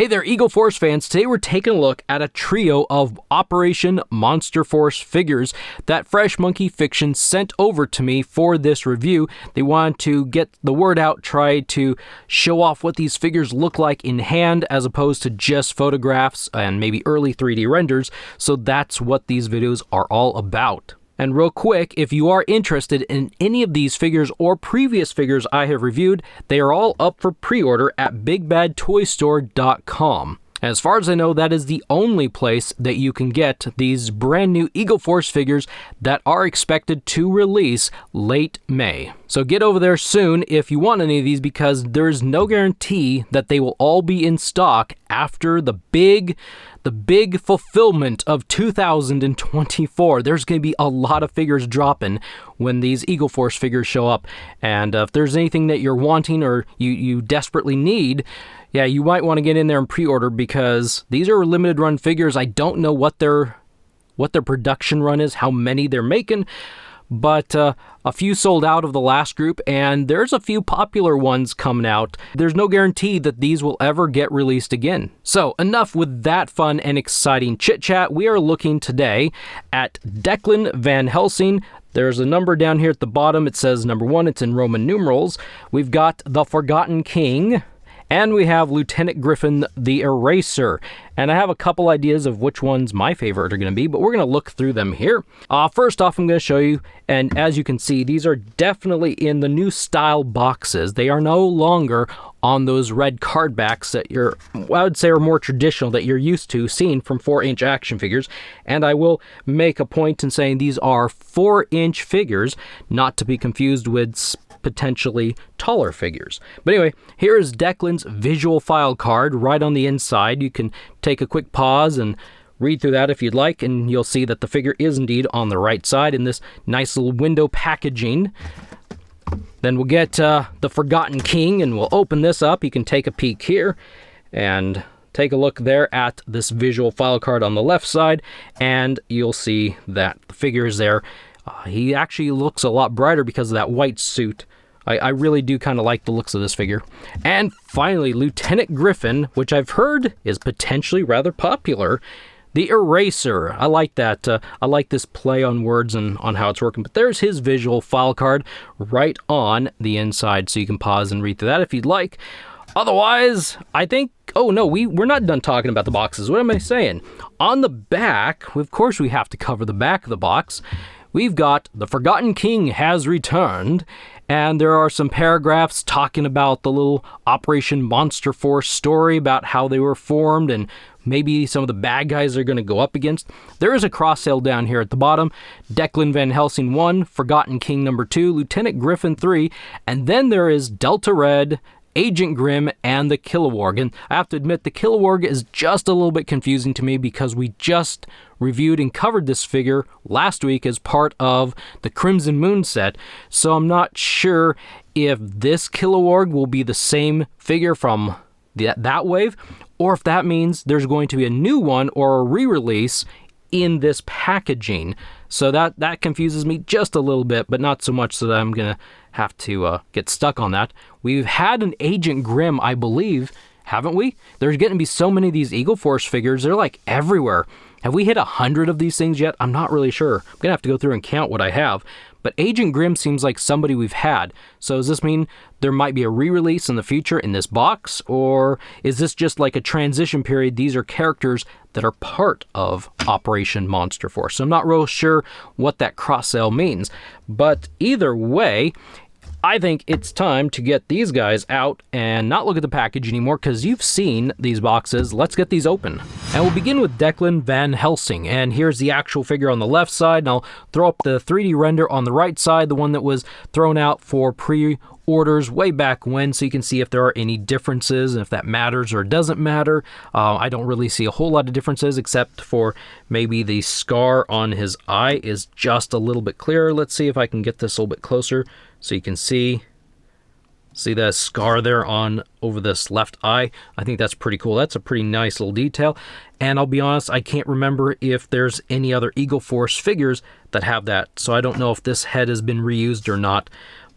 Hey there, Eagle Force fans. Today we're taking a look at a trio of Operation Monster Force figures that Fresh Monkey Fiction sent over to me for this review. They wanted to get the word out, try to show off what these figures look like in hand as opposed to just photographs and maybe early 3D renders. So that's what these videos are all about. And real quick, if you are interested in any of these figures or previous figures I have reviewed, they are all up for pre-order at BigBadToyStore.com. As far as I know, that is the only place that you can get these brand new Eagle Force figures that are expected to release late May. So get over there soon if you want any of these, because there's no guarantee that they will all be in stock after the big fulfillment of 2024. There's going to be a lot of figures dropping when these Eagle Force figures show up. And if there's anything that you're wanting or you desperately need, yeah, you might want to get in there and pre-order, because these are limited run figures. I don't know what their production run is, how many they're making, but a few sold out of the last group, and there's a few popular ones coming out. There's no guarantee that these will ever get released again. So enough with that fun and exciting chit-chat. We are looking today at Declan Van Helsing. There's a number down here at the bottom. It says number 1. It's in Roman numerals. We've got the Forgotten King, and we have Lieutenant Griffin, the Eraser. And I have a couple ideas of which ones my favorite are going to be, but we're going to look through them here. First off, I'm going to show you, and as you can see, these are definitely in the new style boxes. They are no longer on those red card backs that I would say are more traditional, that you're used to seeing from 4-inch action figures. And I will make a point in saying these are 4-inch figures, not to be confused with potentially taller figures. But anyway, here is Declan's visual file card right on the inside. You can take a quick pause and read through that if you'd like, and you'll see that the figure is indeed on the right side in this nice little window packaging. Then we'll get the Forgotten King, and we'll open this up. You can take a peek here and take a look there at this visual file card on the left side, and you'll see that the figure is there. He actually looks a lot brighter because of that white suit. I really do kind of like the looks of this figure. And finally, Lieutenant Griffin, which I've heard is potentially rather popular. The Eraser. I like that. I like this play on words and on how it's working. But there's his visual file card right on the inside, so you can pause and read through that if you'd like. Otherwise, I think... Oh, no, we're not done talking about the boxes. What am I saying? On the back, of course we have to cover the back of the box. We've got The Forgotten King has returned, and there are some paragraphs talking about the little Operation Monster Force story, about how they were formed and maybe some of the bad guys they're going to go up against. There is a cross sale down here at the bottom. Declan Van Helsing 1, Forgotten King number 2, Lieutenant Griffin 3, and then there is Delta Red, Agent Grimm, and the Kilowog. And I have to admit, the Kilowog is just a little bit confusing to me because we just reviewed and covered this figure last week as part of the Crimson Moon set. So I'm not sure if this Kilowog will be the same figure from that wave, or if that means there's going to be a new one or a re-release in this packaging. So that confuses me just a little bit, but not so much that I'm going to have to get stuck on that. We've had an Agent Grimm, I believe, haven't we? There's getting to be so many of these Eagle Force figures. They're like everywhere. Have we hit 100 of these things yet? I'm not really sure. I'm going to have to go through and count what I have. But Agent Grimm seems like somebody we've had. So does this mean there might be a re-release in the future in this box? Or is this just like a transition period? These are characters that are part of Operation Monster Force. So I'm not real sure what that cross-sell means. But either way, I think it's time to get these guys out and not look at the package anymore, because you've seen these boxes. Let's get these open. And we'll begin with Declan Van Helsing. And here's the actual figure on the left side, and I'll throw up the 3D render on the right side, the one that was thrown out for pre-orders way back when, so you can see if there are any differences and if that matters or doesn't matter. I don't really see a whole lot of differences, except for maybe the scar on his eye is just a little bit clearer. Let's see if I can get this a little bit closer so you can see that scar there on over this left eye. I think that's pretty cool. That's a pretty nice little detail. And I'll be honest, I can't remember if there's any other Eagle Force figures that have that, so I don't know if this head has been reused or not.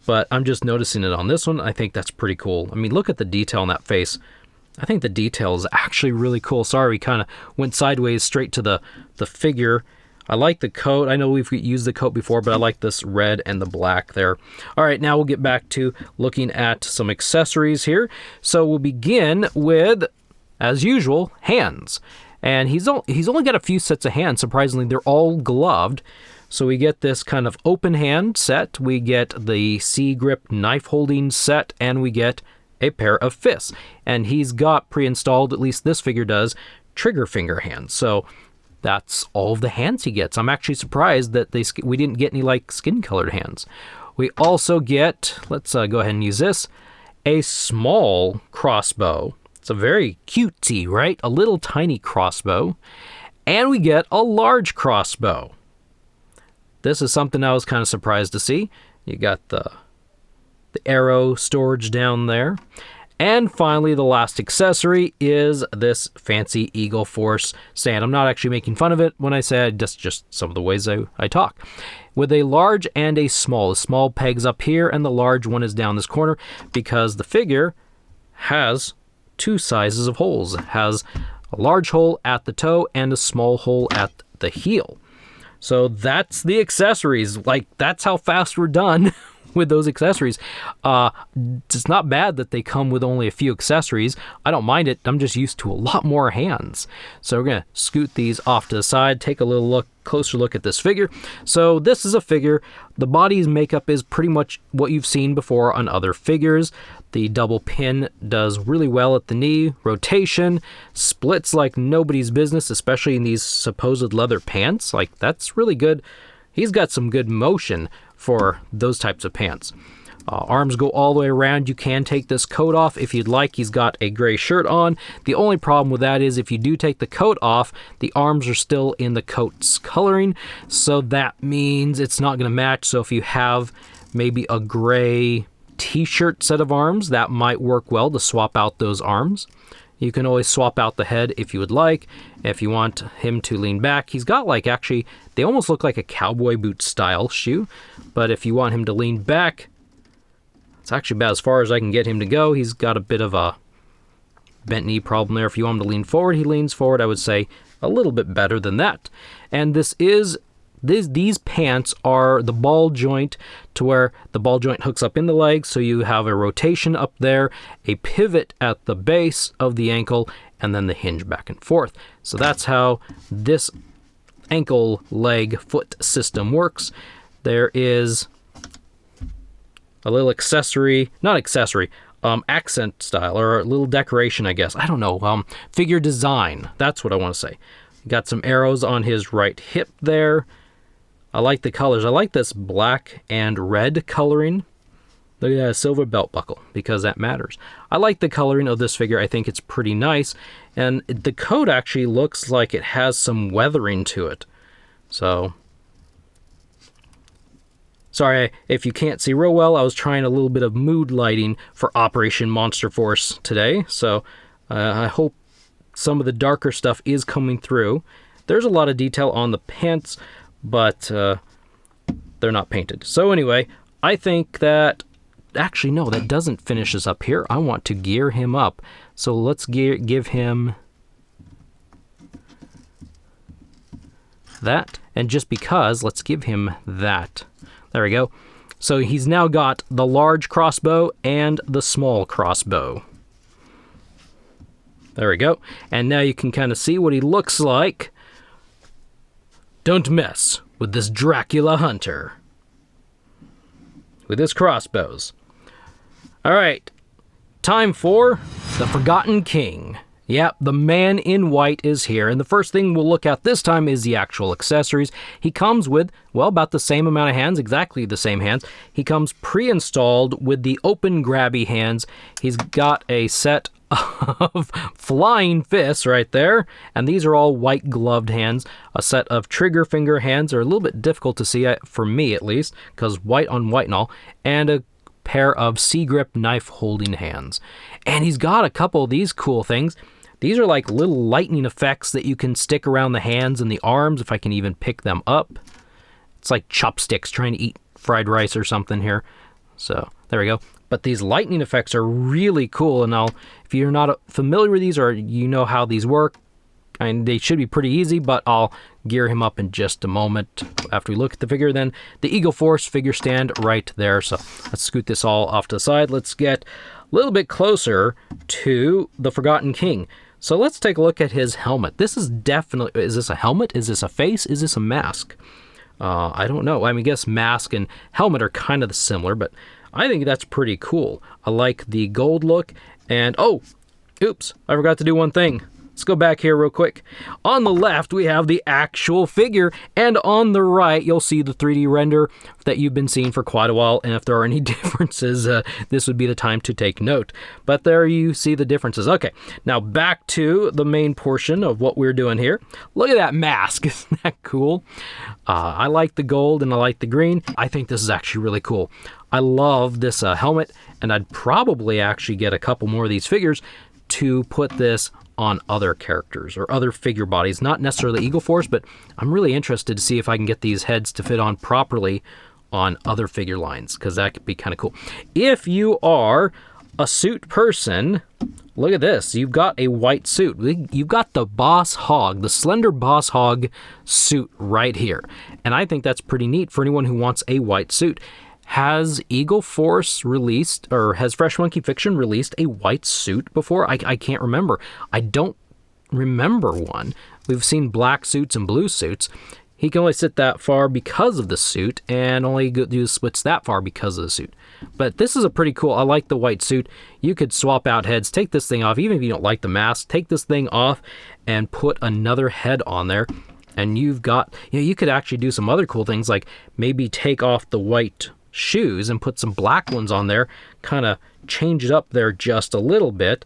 But I'm just noticing it on this one. I think that's pretty cool. I mean, look at the detail on that face. I think the detail is actually really cool. Sorry, we kind of went sideways straight to the figure. I like the coat. I know we've used the coat before, but I like this red and the black there. All right, now we'll get back to looking at some accessories here. So we'll begin with, as usual, hands. And he's only got a few sets of hands. Surprisingly, they're all gloved. So we get this kind of open hand set. We get the C-grip knife holding set, and we get a pair of fists. And he's got pre-installed, at least this figure does, trigger finger hands. So that's all of the hands he gets. I'm actually surprised that we didn't get any like skin colored hands. We also get, let's go ahead and use this, a small crossbow. It's a very cutesy, right? A little tiny crossbow. And we get a large crossbow. This is something I was kind of surprised to see. You got the arrow storage down there. And finally, the last accessory is this fancy Eagle Force stand. I'm not actually making fun of it when I say that's just some of the ways I talk. With a large and a small. The small peg's up here and the large one is down this corner because the figure has two sizes of holes. It has a large hole at the toe and a small hole at the heel. So that's the accessories. Like, that's how fast we're done with those accessories. It's not bad that they come with only a few accessories. I don't mind it. I'm just used to a lot more hands. So we're going to scoot these off to the side, take a little closer look at this figure. So this is a figure. The body's makeup is pretty much what you've seen before on other figures. The double pin does really well at the knee. Rotation splits like nobody's business, especially in these supposed leather pants. Like, that's really good. He's got some good motion for those types of pants. Arms go all the way around. You can take this coat off if you'd like. He's got a gray shirt on. The only problem with that is if you do take the coat off, the arms are still in the coat's coloring, so that means it's not going to match. So if you have maybe a gray t-shirt set of arms, that might work well to swap out those arms. You can always swap out the head if you would like. If you want him to lean back, he's got like, actually, they almost look like a cowboy boot style shoe. But if you want him to lean back, it's actually about as far as I can get him to go. He's got a bit of a bent knee problem there. If you want him to lean forward, he leans forward. I would say a little bit better than that. And these pants are the ball joint to where the ball joint hooks up in the leg, so you have a rotation up there, a pivot at the base of the ankle, and then the hinge back and forth. So that's how this ankle, leg, foot system works. There is a little accent style, or a little decoration, I guess. I don't know, figure design. That's what I want to say. Got some arrows on his right hip there. I like the colors. I like this black and red coloring. Look at that silver belt buckle, because that matters. I like the coloring of this figure. I think it's pretty nice. And the coat actually looks like it has some weathering to it. So, sorry if you can't see real well. I was trying a little bit of mood lighting for Operation Monster Force today. So, I hope some of the darker stuff is coming through. There's a lot of detail on the pants, but they're not painted. So anyway, I think that, actually no, that doesn't finish us up here. I want to gear him up. So let's give him that. And just because, let's give him that. There we go. So he's now got the large crossbow and the small crossbow. There we go. And now you can kind of see what he looks like. Don't mess with this Dracula hunter with his crossbows. All right, time for the Forgotten King. Yep, the man in white is here, and the first thing we'll look at this time is the actual accessories. He comes with, well, about the same amount of hands, exactly the same hands. He comes pre-installed with the open grabby hands. He's got a set of flying fists right there, and these are all white gloved hands. A set of trigger finger hands are a little bit difficult to see, for me at least, because white on white and all, and a pair of C-grip knife holding hands. And he's got a couple of these cool things. These are like little lightning effects that you can stick around the hands and the arms, if I can even pick them up. It's like chopsticks trying to eat fried rice or something here. So There we go. But these lightning effects are really cool, and if you're not familiar with these or you know how these work, and they should be pretty easy, but I'll gear him up in just a moment after we look at the figure. Then the Eagle Force figure stand right there. So let's scoot this all off to the side. Let's get a little bit closer to the Forgotten King. So let's take a look at his helmet. This is definitely, is this a helmet? Is this a face? Is this a mask? I don't know. I mean, I guess mask and helmet are kind of similar, but I think that's pretty cool. I like the gold look. And, oh, oops, I forgot to do one thing. Let's go back here real quick. On the left, we have the actual figure, and on the right, you'll see the 3D render that you've been seeing for quite a while, and if there are any differences, this would be the time to take note. But there you see the differences. Okay, now back to the main portion of what we're doing here. Look at that mask. Isn't that cool? I like the gold, and I like the green. I think this is actually really cool. I love this helmet, and I'd probably actually get a couple more of these figures to put this on other characters or other figure bodies, not necessarily Eagle Force, but I'm really interested to see if I can get these heads to fit on properly on other figure lines, because that could be kind of cool. If you are a suit person, look at this. You've got a white suit. You've got the Boss Hog, the Slender Boss Hog suit right here. And I think that's pretty neat for anyone who wants a white suit. Has Eagle Force released, or has Fresh Monkey Fiction released a white suit before? I can't remember. I don't remember one. We've seen black suits and blue suits. He can only sit that far because of the suit, and only do splits that far because of the suit. But this is a pretty cool, I like the white suit. You could swap out heads, take this thing off, even if you don't like the mask, take this thing off and put another head on there. And you've got, you could actually do some other cool things, like maybe take off the white shoes and put some black ones on there, kind of change it up there just a little bit.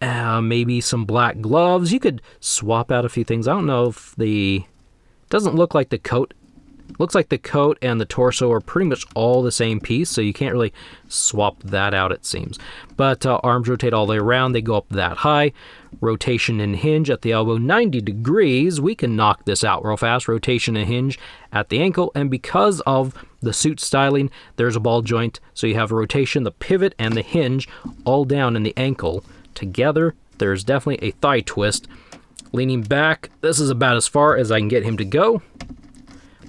Maybe some black gloves. You could swap out a few things. I don't know if doesn't look like the coat. Looks like the coat and the torso are pretty much all the same piece, so you can't really swap that out, it seems. But arms rotate all the way around. They go up that high. Rotation and hinge at the elbow, 90 degrees. We can knock this out real fast. Rotation and hinge at the ankle. And because of the suit styling, there's a ball joint. So you have a rotation, the pivot, and the hinge all down in the ankle. Together, there's definitely a thigh twist. Leaning back, this is about as far as I can get him to go.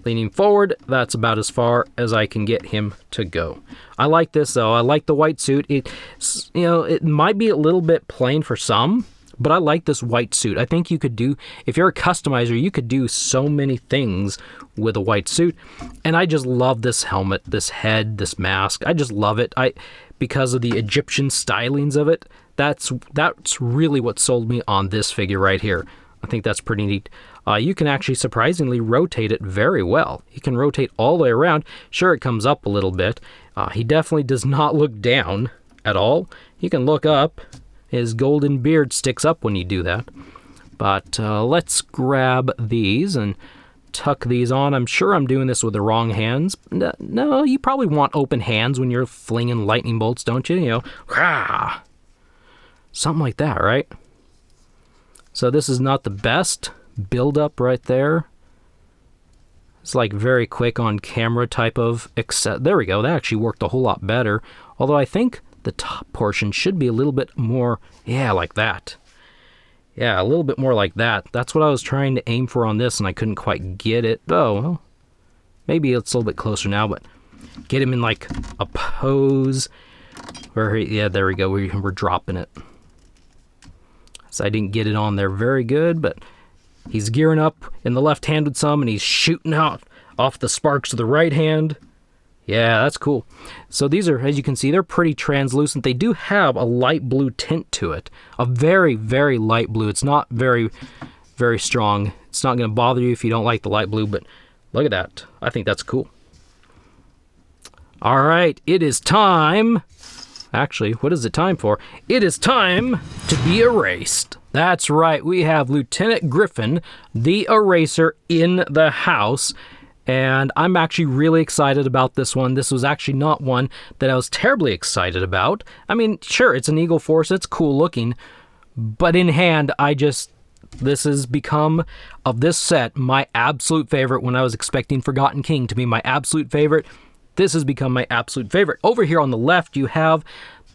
Leaning forward, that's about as far as I can get him to go. I like this though. I like the white suit. It might be a little bit plain for some, but I like this white suit. I think you could do, if you're a customizer, you could do so many things with a white suit. And I just love this helmet, this head, this mask. I just love it. Because of the Egyptian stylings of it. That's really what sold me on this figure right here. I think that's pretty neat. You can actually surprisingly rotate it very well. You can rotate all the way around. Sure, it comes up a little bit. He definitely does not look down at all. You can look up. His golden beard sticks up when you do that. But let's grab these and tuck these on. I'm sure I'm doing this with the wrong hands. No, you probably want open hands when you're flinging lightning bolts, don't you? You know, rah! Something like that, right? So this is not the best build up right there. It's like very quick on camera type of, there we go. That actually worked a whole lot better. Although I think the top portion should be a little bit more, yeah, like that. Yeah, a little bit more like that. That's what I was trying to aim for on this, and I couldn't quite get it. Oh, well, maybe it's a little bit closer now, but get him in like a pose where, yeah, there we go. We're dropping it. So I didn't get it on there very good, but he's gearing up in the left hand with some, and he's shooting out off the sparks of the right hand. Yeah, that's cool. So these are, as you can see, they're pretty translucent. They do have a light blue tint to it. A very, very light blue. It's not very, very strong. It's not going to bother you if you don't like the light blue, but look at that. I think that's cool. All right, it is time. Actually, what is it time for? It is time to be erased. That's right, we have Lieutenant Griffin, the Eraser, in the house. And I'm actually really excited about this one. This was actually not one that I was terribly excited about. I mean, sure, it's an Eagle Force, it's cool looking. But in hand, this has become, of this set, my absolute favorite when I was expecting Forgotten King to be my absolute favorite. This has become my absolute favorite. Over here on the left, you have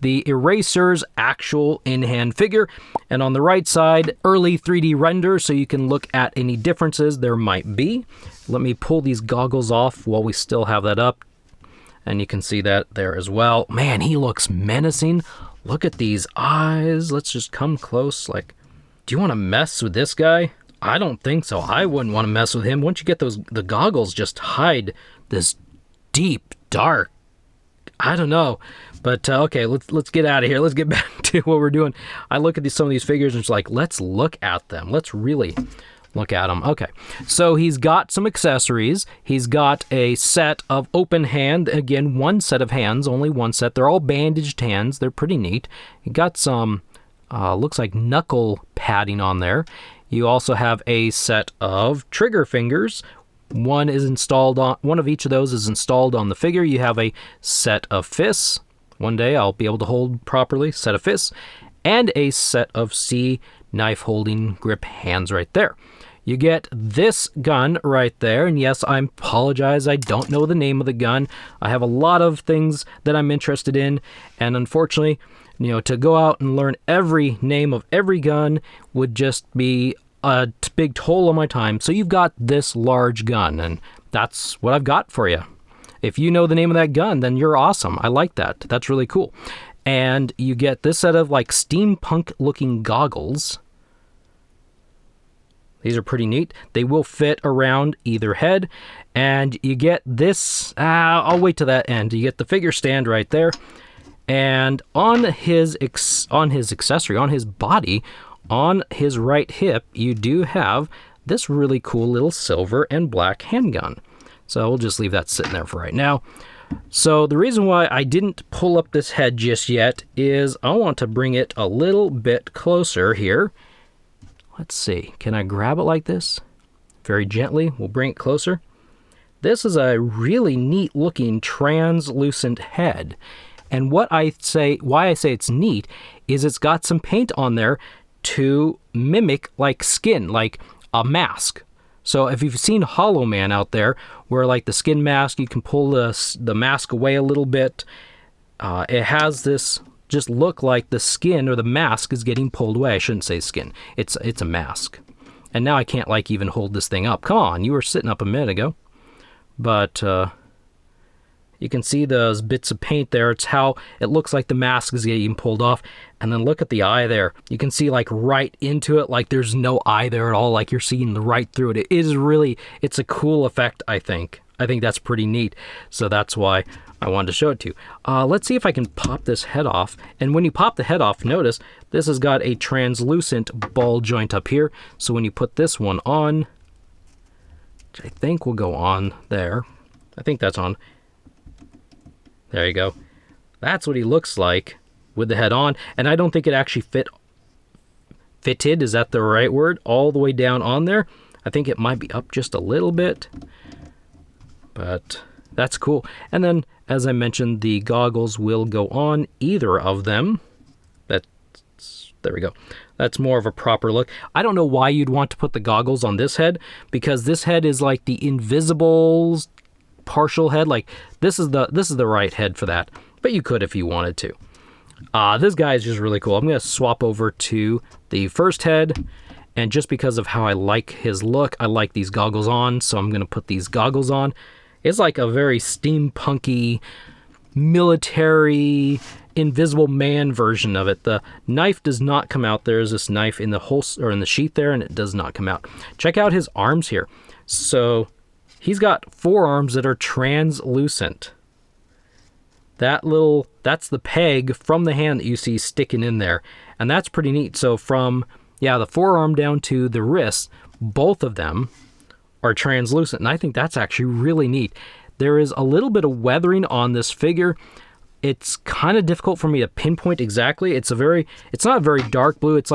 the Eraser's actual in-hand figure, and on the right side, early 3D render, so you can look at any differences there might be. Let me pull these goggles off while we still have that up, and you can see that there as well. Man, he looks menacing. Look at these eyes. Let's just come close. Like, do you want to mess with this guy? I don't think so. I wouldn't want to mess with him. Once you get the goggles, just hide this deep, dark, I don't know. But okay, let's get out of here. Let's get back to what we're doing. I look at some of these figures and it's like, let's look at them. Let's really look at them. Okay, so he's got some accessories. He's got a set of open hand. Again, one set of hands, only one set. They're all bandaged hands. They're pretty neat. He got some, looks like knuckle padding on there. You also have a set of trigger fingers. One of each of those is installed on the figure. You have a set of fists. One day I'll be able to hold properly, set of fists, and a set of C knife holding grip hands right there. You get this gun right there, and yes, I apologize, I don't know the name of the gun. I have a lot of things that I'm interested in, and unfortunately, to go out and learn every name of every gun would just be a big toll on my time. So you've got this large gun, and that's what I've got for you. If you know the name of that gun, then you're awesome. I like that. That's really cool. And you get this set of like steampunk looking goggles. These are pretty neat. They will fit around either head. And you get this, I'll wait to that end. You get the figure stand right there. And on his accessory, on his body, on his right hip, you do have this really cool little silver and black handgun. So we'll just leave that sitting there for right now. So the reason why I didn't pull up this head just yet is I want to bring it a little bit closer here. Let's see, can I grab it like this? Very gently, we'll bring it closer. This is a really neat looking translucent head. And why I say it's neat is it's got some paint on there to mimic like skin, like a mask. So if you've seen Hollow Man out there, where like the skin mask, you can pull the mask away a little bit. It has this just look like the skin or the mask is getting pulled away. I shouldn't say skin. It's a mask. And now I can't like even hold this thing up. Come on, you were sitting up a minute ago. But you can see those bits of paint there. It's how it looks like the mask is getting pulled off. And then look at the eye there. You can see like right into it, like there's no eye there at all, like you're seeing right through it. It is really, it's a cool effect, I think. I think that's pretty neat. So that's why I wanted to show it to you. Let's see if I can pop this head off. And when you pop the head off, notice this has got a translucent ball joint up here. So when you put this one on, which I think will go on there. I think that's on. There you go. That's what he looks like with the head on. And I don't think it actually fitted, is that the right word? All the way down on there. I think it might be up just a little bit. But that's cool. And then, as I mentioned, the goggles will go on either of them. There we go. That's more of a proper look. I don't know why you'd want to put the goggles on this head, because this head is like the invisible partial head. Like this is the right head for that. But you could if you wanted to. This guy is just really cool. I'm going to swap over to the first head. And just because of how I like his look, I like these goggles on. So I'm going to put these goggles on. It's like a very steampunky, military, Invisible Man version of it. The knife does not come out. There is this knife in the holster or in the sheath there, and it does not come out. Check out his arms here. So he's got forearms that are translucent. That's the peg from the hand that you see sticking in there. And that's pretty neat. So from, the forearm down to the wrist, both of them are translucent. And I think that's actually really neat. There is a little bit of weathering on this figure. It's kind of difficult for me to pinpoint exactly. It's not a very dark blue. It's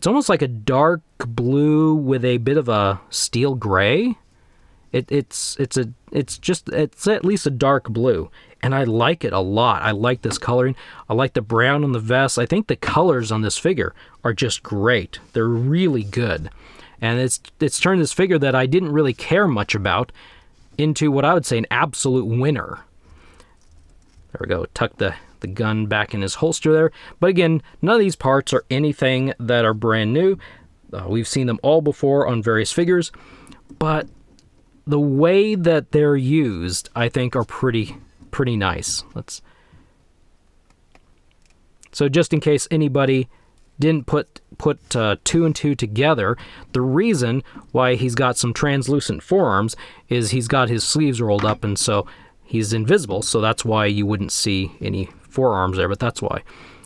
almost like a dark blue with a bit of a steel gray. It's at least a dark blue, and I like it a lot. I like this coloring. I like the brown on the vest. I think the colors on this figure are just great. They're really good, and it's turned this figure that I didn't really care much about into what I would say an absolute winner. There we go. Tuck the gun back in his holster there. But again, none of these parts are anything that are brand new. We've seen them all before on various figures, but the way that they're used, I think, are pretty nice. So just in case anybody didn't put two and two together, the reason why he's got some translucent forearms is he's got his sleeves rolled up, and so he's invisible, so that's why you wouldn't see any forearms there, but that's why.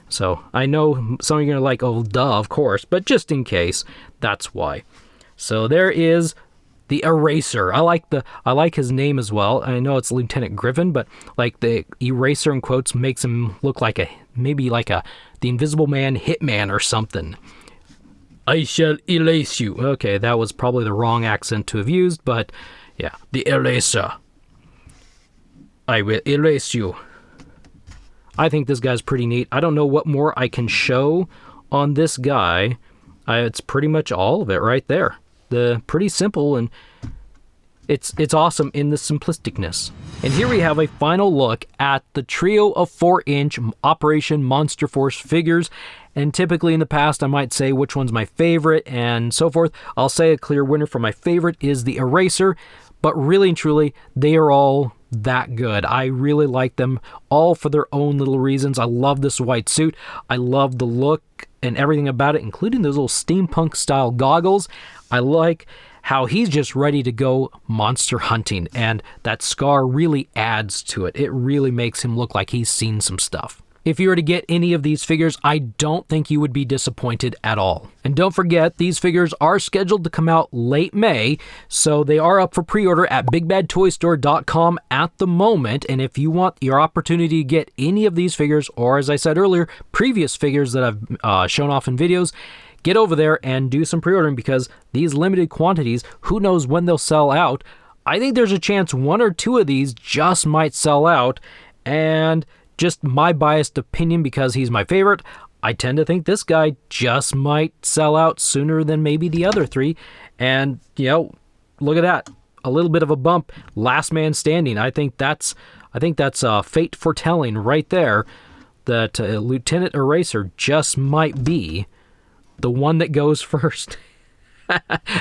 So I know some of you are like, oh, duh, of course, but just in case, that's why. So there is the Eraser. I like his name as well. I know it's Lieutenant Griffin, but like the Eraser in quotes makes him look like the Invisible Man hitman or something. I shall erase you. Okay, that was probably the wrong accent to have used, but yeah, the Eraser. I will erase you. I think this guy's pretty neat. I don't know what more I can show on this guy. It's pretty much all of it right there. Pretty simple, and it's awesome in the simplisticness. And here we have a final look at the trio of 4-inch Operation Monster Force figures. And typically in the past, I might say which one's my favorite and so forth. I'll say a clear winner for my favorite is the Eraser, but really and truly, they are all that good. I really like them all for their own little reasons. I love this white suit. I love the look and everything about it, including those little steampunk style goggles. I like how he's just ready to go monster hunting, and that scar really adds to it. It really makes him look like he's seen some stuff. If you were to get any of these figures, I don't think you would be disappointed at all. And don't forget, these figures are scheduled to come out late May, so they are up for pre-order at BigBadToyStore.com at the moment. And if you want your opportunity to get any of these figures, or as I said earlier, previous figures that I've shown off in videos, get over there and do some pre-ordering, because these limited quantities, who knows when they'll sell out. I think there's a chance one or two of these just might sell out, and just my biased opinion, because he's my favorite, I tend to think this guy just might sell out sooner than maybe the other three. And, you know, look at that. A little bit of a bump. Last man standing. I think that's fate foretelling right there, that Lieutenant Eraser just might be the one that goes first.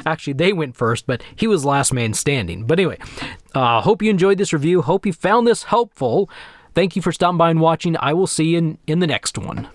Actually, they went first, but he was last man standing. But anyway, hope you enjoyed this review. Hope you found this helpful. Thank you for stopping by and watching. I will see you in the next one.